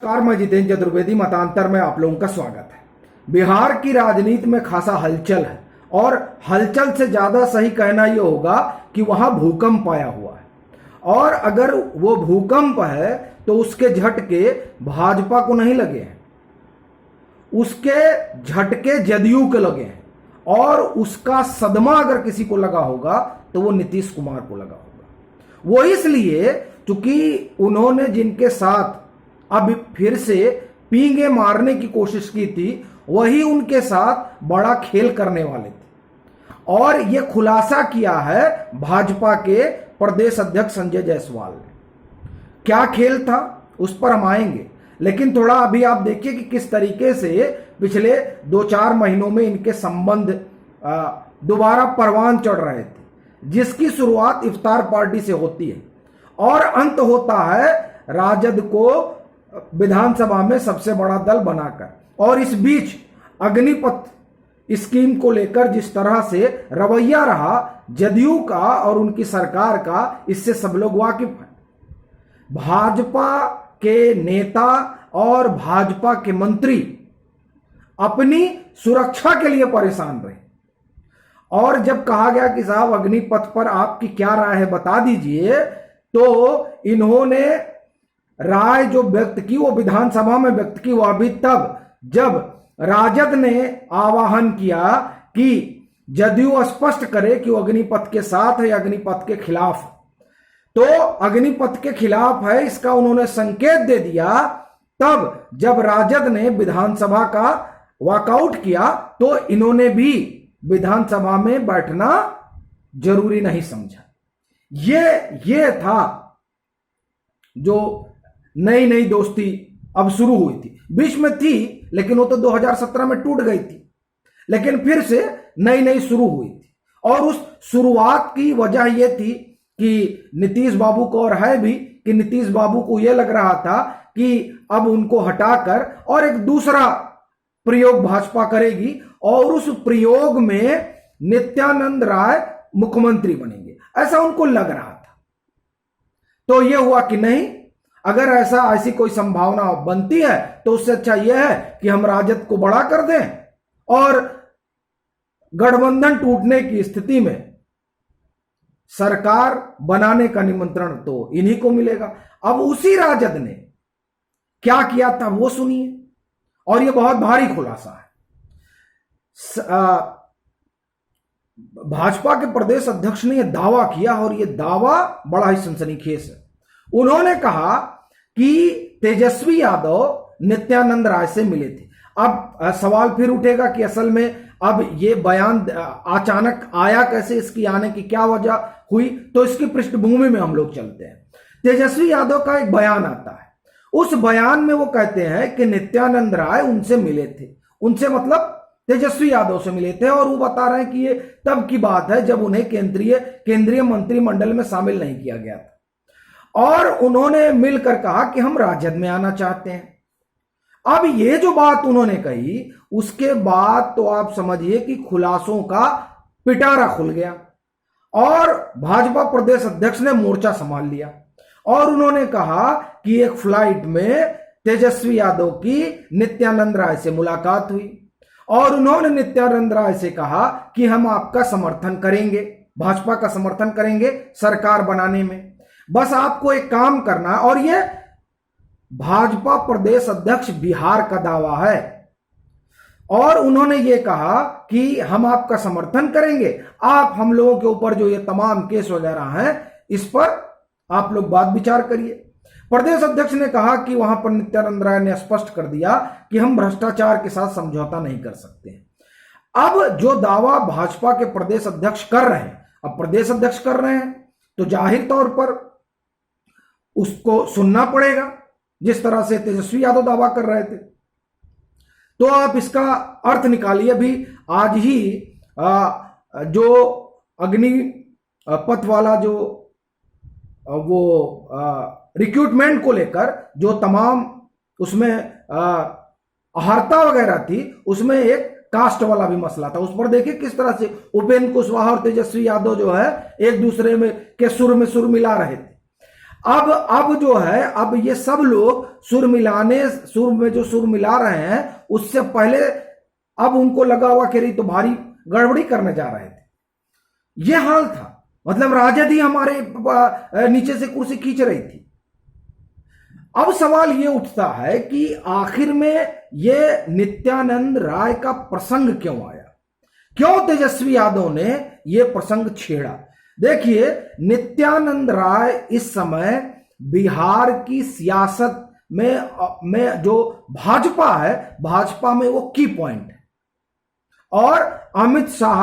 नमस्कार, मैं जितेंद्र चतुर्वेदी। मतांतर में आप लोगों का स्वागत है। बिहार की राजनीति में खासा हलचल है और हलचल से ज्यादा सही कहना यह होगा कि वहां भूकंप आया हुआ है। और अगर वो भूकंप है तो उसके झटके भाजपा को नहीं लगे हैं, उसके झटके जदयू के लगे हैं। और उसका सदमा अगर किसी को लगा होगा तो वो नीतीश कुमार को लगा होगा। वो इसलिए क्योंकि उन्होंने जिनके साथ अब फिर से पींगे मारने की कोशिश की थी, वही उनके साथ बड़ा खेल करने वाले थे। और यह खुलासा किया है भाजपा के प्रदेश अध्यक्ष संजय जायसवाल ने। क्या खेल था उस पर हम आएंगे, लेकिन थोड़ा अभी आप देखिए कि किस तरीके से पिछले 2-4 महीनों में इनके संबंध दोबारा परवान चढ़ रहे थे, जिसकी शुरुआत इफ्तार पार्टी से होती है और अंत होता है राजद को विधानसभा में सबसे बड़ा दल बनाकर। और इस बीच अग्निपथ स्कीम को लेकर जिस तरह से रवैया रहा जदयू का और उनकी सरकार का, इससे सब लोग वाकिफ हैं। भाजपा के नेता और भाजपा के मंत्री अपनी सुरक्षा के लिए परेशान रहे। और जब कहा गया कि साहब अग्निपथ पर आपकी क्या राय है बता दीजिए, तो इन्होंने राय जो व्यक्त की वो विधानसभा में व्यक्त की, वह भी तब जब राजद ने आह्वान किया कि जदयू स्पष्ट करे कि वो अग्निपथ के साथ है या अग्निपथ के खिलाफ। तो अग्निपथ के खिलाफ है इसका उन्होंने संकेत दे दिया। तब जब राजद ने विधानसभा का वॉकआउट किया तो इन्होंने भी विधानसभा में बैठना जरूरी नहीं समझा। ये था जो नई नई दोस्ती अब शुरू हुई थी। बीच में थी लेकिन वो तो 2017 में टूट गई थी, लेकिन फिर से नई नई शुरू हुई थी। और उस शुरुआत की वजह यह थी कि नीतीश बाबू को, और है भी कि नीतीश बाबू को यह लग रहा था कि अब उनको हटाकर और एक दूसरा प्रयोग भाजपा करेगी और उस प्रयोग में नित्यानंद राय मुख्यमंत्री बनेंगे, ऐसा उनको लग रहा था। तो यह हुआ कि नहीं, अगर ऐसी कोई संभावना बनती है तो उससे अच्छा यह है कि हम राजद को बड़ा कर दें और गठबंधन टूटने की स्थिति में सरकार बनाने का निमंत्रण तो इन्हीं को मिलेगा। अब उसी राजद ने क्या किया था वो सुनिए, और यह बहुत भारी खुलासा है। भाजपा के प्रदेश अध्यक्ष ने यह दावा किया और यह दावा बड़ा ही सनसनीखेज है। उन्होंने कहा कि तेजस्वी यादव नित्यानंद राय से मिले थे। अब सवाल फिर उठेगा कि असल में अब ये बयान अचानक आया कैसे, इसकी आने की क्या वजह हुई, तो इसकी पृष्ठभूमि में हम लोग चलते हैं। तेजस्वी यादव का एक बयान आता है, उस बयान में वो कहते हैं कि नित्यानंद राय उनसे मिले थे, उनसे मतलब तेजस्वी यादव से मिले थे। और वो बता रहे हैं कि ये तब की बात है जब उन्हें केंद्रीय मंत्रिमंडल में शामिल नहीं किया गया था। और उन्होंने मिलकर कहा कि हम राजद में आना चाहते हैं। अब ये जो बात उन्होंने कही, उसके बाद तो आप समझिए कि खुलासों का पिटारा खुल गया और भाजपा प्रदेश अध्यक्ष ने मोर्चा संभाल लिया। और उन्होंने कहा कि एक फ्लाइट में तेजस्वी यादव की नित्यानंद राय से मुलाकात हुई और उन्होंने नित्यानंद राय से कहा कि हम आपका समर्थन करेंगे, भाजपा का समर्थन करेंगे सरकार बनाने में, बस आपको एक काम करना। और यह भाजपा प्रदेश अध्यक्ष बिहार का दावा है। और उन्होंने ये कहा कि हम आपका समर्थन करेंगे, आप हम लोगों के ऊपर जो ये तमाम केस वगैरह हैं इस पर आप लोग बात विचार करिए। प्रदेश अध्यक्ष ने कहा कि वहां पर नित्यानंद राय ने स्पष्ट कर दिया कि हम भ्रष्टाचार के साथ समझौता नहीं कर सकते। अब जो दावा भाजपा के प्रदेश अध्यक्ष कर रहे हैं, अब प्रदेश अध्यक्ष कर रहे हैं तो जाहिर तौर पर उसको सुनना पड़ेगा, जिस तरह से तेजस्वी यादव दावा कर रहे थे। तो आप इसका अर्थ निकालिए। भी आज ही जो अग्निपथ वाला जो वो रिक्रूटमेंट को लेकर जो तमाम उसमें अहर्ता वगैरह थी, उसमें एक कास्ट वाला भी मसला था। उस पर देखिए किस तरह से उपेंद्र कुशवाहा और तेजस्वी यादव जो है एक दूसरे में के सुर में सुर मिला रहे थे। अब जो है, अब ये सब लोग सुर में जो सुर मिला रहे हैं, उससे पहले अब उनको लगा हुआ कि तो भारी गड़बड़ी करने जा रहे थे। ये हाल था, मतलब राजद ही हमारे नीचे से कुर्सी खींच रही थी। अब सवाल ये उठता है कि आखिर में ये नित्यानंद राय का प्रसंग क्यों आया, क्यों तेजस्वी यादव ने ये प्रसंग छेड़ा। देखिए, नित्यानंद राय इस समय बिहार की सियासत में जो भाजपा है, भाजपा में वो की पॉइंट है, और अमित शाह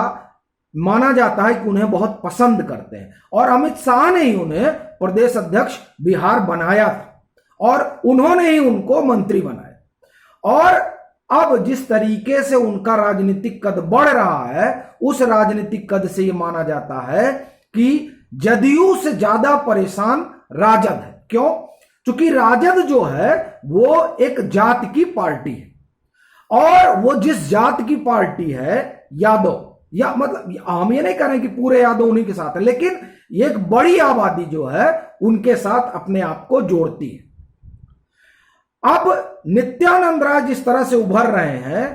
माना जाता है कि उन्हें बहुत पसंद करते हैं, और अमित शाह ने ही उन्हें प्रदेश अध्यक्ष बिहार बनाया था और उन्होंने ही उनको मंत्री बनाया। और अब जिस तरीके से उनका राजनीतिक कद बढ़ रहा है, उस राजनीतिक कद से यह माना जाता है कि जदयू से ज्यादा परेशान राजद है। क्यों? क्योंकि राजद जो है वो एक जात की पार्टी है, और वो जिस जात की पार्टी है, यादव, या मतलब हम ये नहीं कह रहे कि पूरे यादव उन्हीं के साथ है, लेकिन एक बड़ी आबादी जो है उनके साथ अपने आप को जोड़ती है। अब नित्यानंद राय जिस तरह से उभर रहे हैं,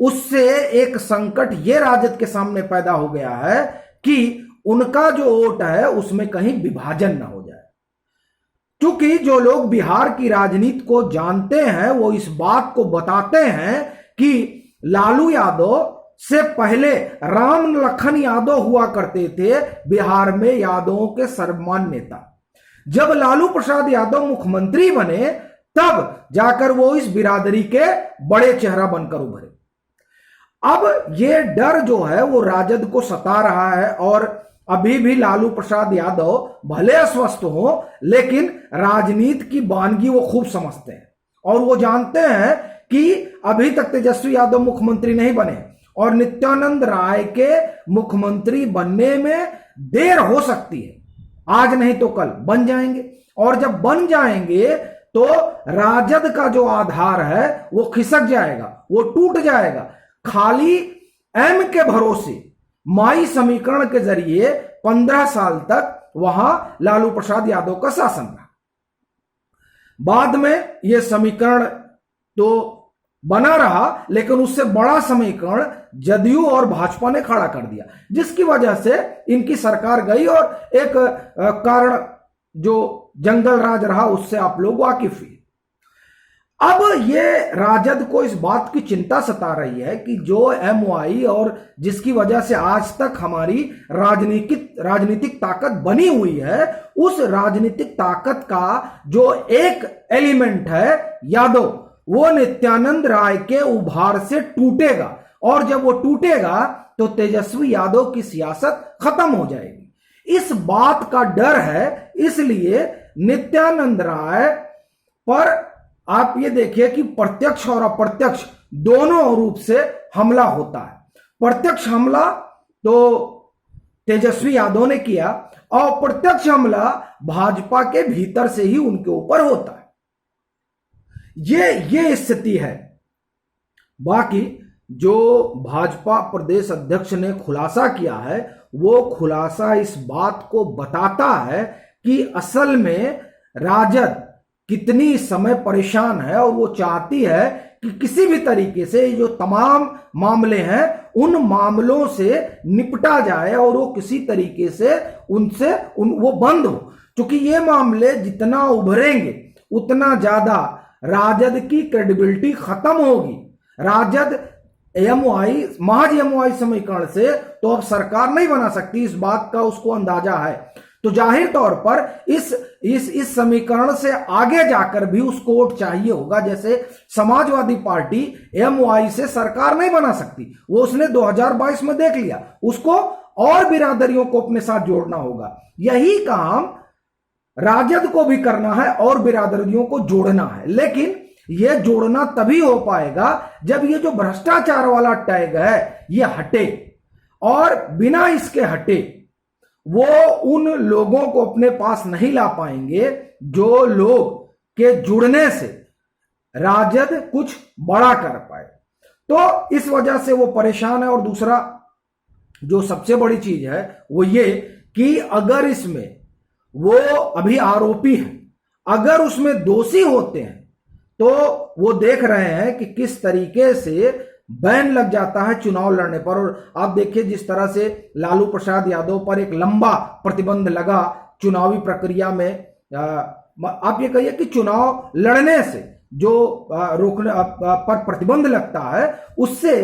उससे एक संकट ये राजद के सामने पैदा हो गया है कि उनका जो वोट है उसमें कहीं विभाजन ना हो जाए। क्योंकि जो लोग बिहार की राजनीति को जानते हैं वो इस बात को बताते हैं कि लालू यादव से पहले राम लखन यादव हुआ करते थे बिहार में यादवों के सर्वमान्य नेता। जब लालू प्रसाद यादव मुख्यमंत्री बने, तब जाकर वो इस बिरादरी के बड़े चेहरा बनकर उभरे। अब ये डर जो है वो राजद को सता रहा है, और अभी भी लालू प्रसाद यादव भले अस्वस्थ हो, लेकिन राजनीति की वानगी वो खूब समझते हैं, और वो जानते हैं कि अभी तक तेजस्वी यादव मुख्यमंत्री नहीं बने, और नित्यानंद राय के मुख्यमंत्री बनने में देर हो सकती है। आज नहीं तो कल बन जाएंगे, और जब बन जाएंगे तो राजद का जो आधार है वो खिसक जाएगा, वो टूट जाएगा। खाली एम के भरोसे माई समीकरण के जरिए 15 साल तक वहां लालू प्रसाद यादव का शासन रहा। बाद में यह समीकरण तो बना रहा, लेकिन उससे बड़ा समीकरण जदयू और भाजपा ने खड़ा कर दिया, जिसकी वजह से इनकी सरकार गई, और एक कारण जो जंगल राज रहा उससे आप लोग वाकिफ हुए। अब ये राजद को इस बात की चिंता सता रही है कि जो एमवाई और जिसकी वजह से आज तक हमारी राजनीतिक ताकत बनी हुई है, उस राजनीतिक ताकत का जो एक एलिमेंट है यादव, वो नित्यानंद राय के उभार से टूटेगा, और जब वो टूटेगा तो तेजस्वी यादव की सियासत खत्म हो जाएगी। इस बात का डर है, इसलिए नित्यानंद राय पर आप ये देखिए कि प्रत्यक्ष और अप्रत्यक्ष दोनों रूप से हमला होता है। प्रत्यक्ष हमला तो तेजस्वी यादव ने किया, और अप्रत्यक्ष हमला भाजपा के भीतर से ही उनके ऊपर होता है। ये स्थिति है। बाकी जो भाजपा प्रदेश अध्यक्ष ने खुलासा किया है, वो खुलासा इस बात को बताता है कि असल में राजद कितनी समय परेशान है, और वो चाहती है कि किसी भी तरीके से जो तमाम मामले हैं उन मामलों से निपटा जाए, और वो किसी तरीके से वो बंद हो। क्योंकि ये मामले जितना उभरेंगे उतना ज्यादा राजद की क्रेडिबिलिटी खत्म होगी। राजद महज एमवाई समीकरण से तो अब सरकार नहीं बना सकती, इस बात का उसको अंदाजा है। तो जाहिर तौर पर इस समीकरण से आगे जाकर भी उसको वोट चाहिए होगा। जैसे समाजवादी पार्टी एमवाई से सरकार नहीं बना सकती, वो उसने 2022 में देख लिया, उसको और बिरादरियों को अपने साथ जोड़ना होगा। यही काम राजद को भी करना है और बिरादरियों को जोड़ना है, लेकिन यह जोड़ना तभी हो पाएगा जब ये जो भ्रष्टाचार वाला टैग है ये हटे, और बिना इसके हटे वो उन लोगों को अपने पास नहीं ला पाएंगे जो लोग के जुड़ने से राजद कुछ बड़ा कर पाए। तो इस वजह से वो परेशान है। और दूसरा जो सबसे बड़ी चीज है वो ये कि अगर इसमें वो अभी आरोपी हैं। अगर उसमें दोषी होते हैं तो वो देख रहे हैं कि किस तरीके से बैन लग जाता है चुनाव लड़ने पर। और आप देखिए जिस तरह से लालू प्रसाद यादव पर एक लंबा प्रतिबंध लगा चुनावी प्रक्रिया में, आप ये कहिए कि चुनाव लड़ने से जो रोकने पर प्रतिबंध लगता है उससे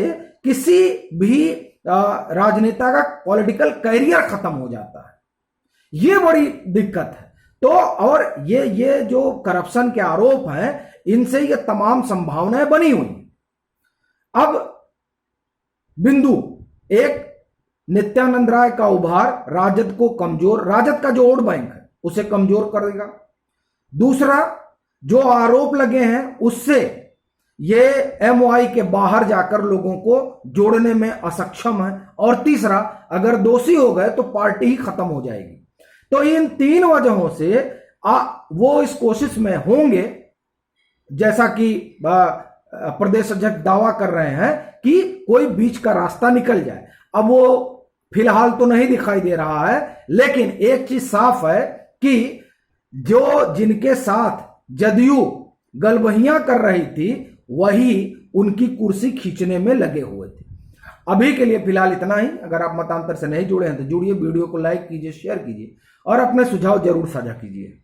किसी भी राजनेता का पॉलिटिकल करियर खत्म हो जाता है। ये बड़ी दिक्कत है। तो और ये जो करप्शन के आरोप हैं इनसे ये तमाम संभावनाएं बनी हुई। अब बिंदु एक, नित्यानंद राय का उभार राजद को कमजोर, राजद का जो वोट बैंक है उसे कमजोर करेगा। दूसरा, जो आरोप लगे हैं उससे ये एमओआई के बाहर जाकर लोगों को जोड़ने में असक्षम है। और तीसरा, अगर दोषी हो गए तो पार्टी ही खत्म हो जाएगी। तो इन तीन वजहों से वो इस कोशिश में होंगे, जैसा कि प्रदेश अध्यक्ष दावा कर रहे हैं कि कोई बीच का रास्ता निकल जाए। अब वो फिलहाल तो नहीं दिखाई दे रहा है, लेकिन एक चीज साफ है कि जो जिनके साथ जदयू गलबहियां कर रही थी वही उनकी कुर्सी खींचने में लगे हुए थे। अभी के लिए फिलहाल इतना ही। अगर आप मतांतर से नहीं जुड़े हैं तो जुड़िए, वीडियो को लाइक कीजिए, शेयर कीजिए और अपने सुझाव जरूर साझा कीजिए।